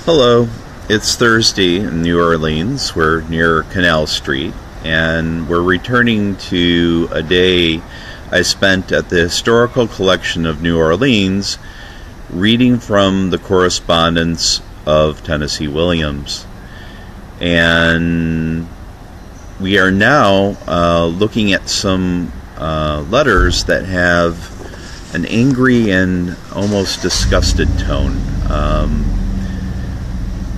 Hello, it's Thursday in New Orleans. We're near Canal Street, and we're returning to a day I spent at the Historical Collection of New Orleans reading from the correspondence of Tennessee Williams. And we are now looking at some letters that have an angry and almost disgusted tone.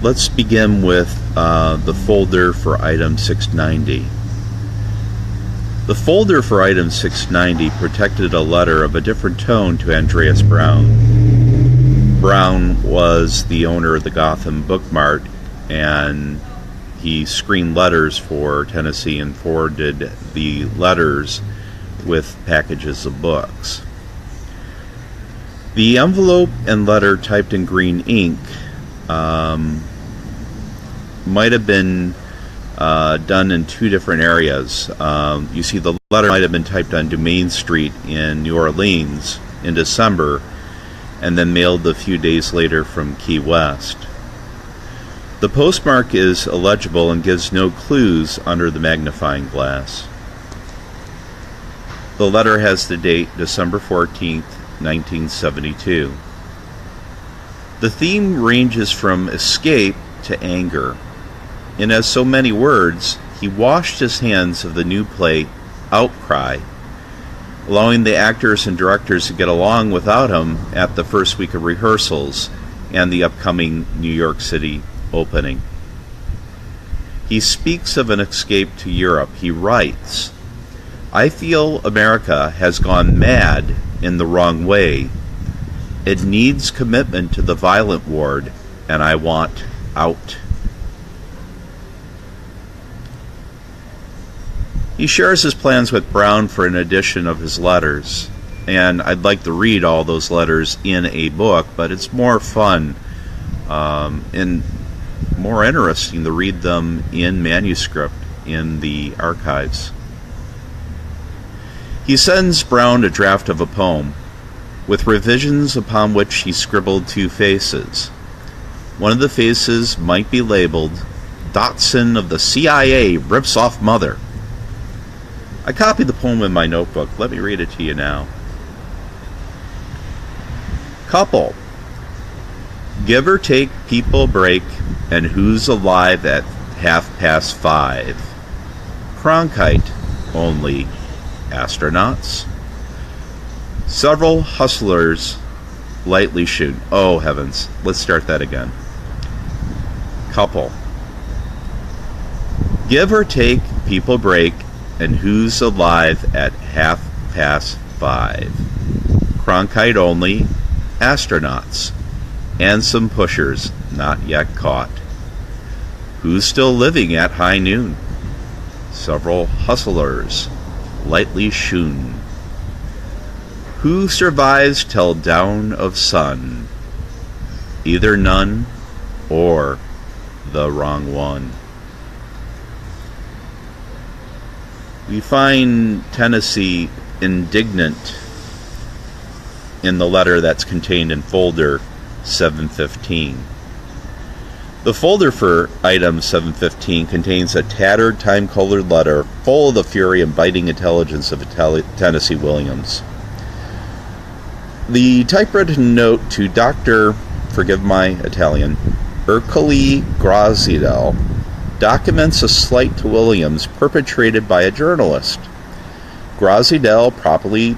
Let's begin with the folder for item 690. The folder for item 690 protected a letter of a different tone to Andreas Brown. Brown was the owner of the Gotham Book Mart, and he screened letters for Tennessee and forwarded the letters with packages of books. The envelope and letter typed in green ink might have been done in two different areas. You see, the letter might have been typed on Dumaine Street in New Orleans in December and then mailed a few days later from Key West. The postmark is illegible and gives no clues under the magnifying glass. The letter has the date December 14th, 1972. The theme ranges from escape to anger. In as so many words, he washed his hands of the new play, Outcry, allowing the actors and directors to get along without him at the first week of rehearsals and the upcoming New York City opening. He speaks of an escape to Europe. He writes, "I feel America has gone mad in the wrong way. It needs commitment to the violent ward, and I want out." He shares his plans with Brown for an edition of his letters, and I'd like to read all those letters in a book, but it's more fun and more interesting to read them in manuscript in the archives. He sends Brown a draft of a poem, with revisions upon which he scribbled two faces. One of the faces might be labeled, "Dotson of the CIA rips off Mother." I copied the poem in my notebook. Let me read it to you now. Couple. Give or take, people break, and who's alive at 5:30? Cronkite, only astronauts. Several hustlers lightly shoot. Oh, heavens. Let's start that again. Couple. Give or take, people break, and who's alive at 5:30? Cronkite only, astronauts, and some pushers not yet caught. Who's still living at high noon? Several hustlers, lightly shoon. Who survives till down of sun? Either none or the wrong one. We find Tennessee indignant in the letter that's contained in folder 715. The folder for item 715 contains a tattered, time-colored letter full of the fury and biting intelligence of Tennessee Williams. The typewritten note to Dr. Forgive my Italian, Ercole Grazidel documents a slight to Williams perpetrated by a journalist. Grazidel, probably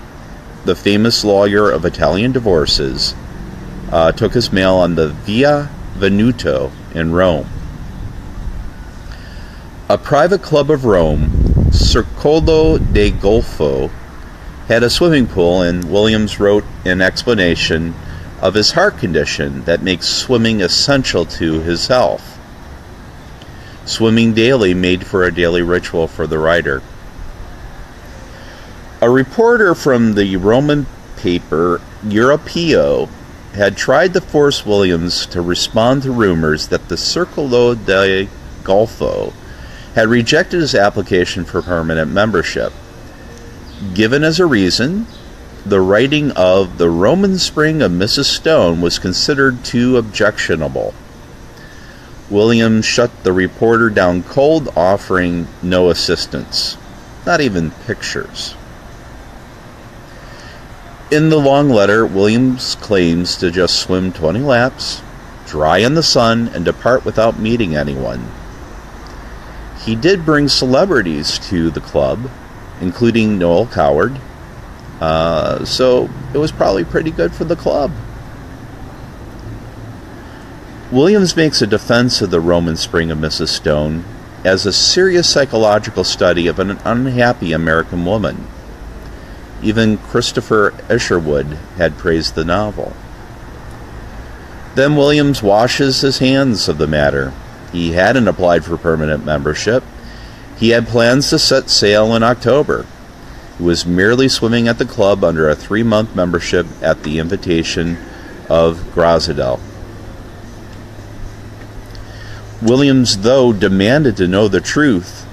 the famous lawyer of Italian divorces, took his mail on the Via Veneto in Rome. A private club of Rome, Circolo de Golfo, had a swimming pool, and Williams wrote an explanation of his heart condition that makes swimming essential to his health. Swimming daily made for a daily ritual for the writer. A reporter from the Roman paper Europeo had tried to force Williams to respond to rumors that the Circolo de Golfo had rejected his application for permanent membership. Given as a reason, the writing of The Roman Spring of Mrs. Stone was considered too objectionable. Williams shut the reporter down cold, offering no assistance, not even pictures. In the long letter, Williams claims to just swim 20 laps, dry in the sun, and depart without meeting anyone. He did bring celebrities to the club, including Noel Coward, so it was probably pretty good for the club. Williams makes a defense of the Roman Spring of Mrs. Stone as a serious psychological study of an unhappy American woman. Even Christopher Isherwood had praised the novel. Then Williams washes his hands of the matter. He hadn't applied for permanent membership. He had plans to set sail in October. He was merely swimming at the club under a 3-month membership at the invitation of Grozadel. Williams, though, demanded to know the truth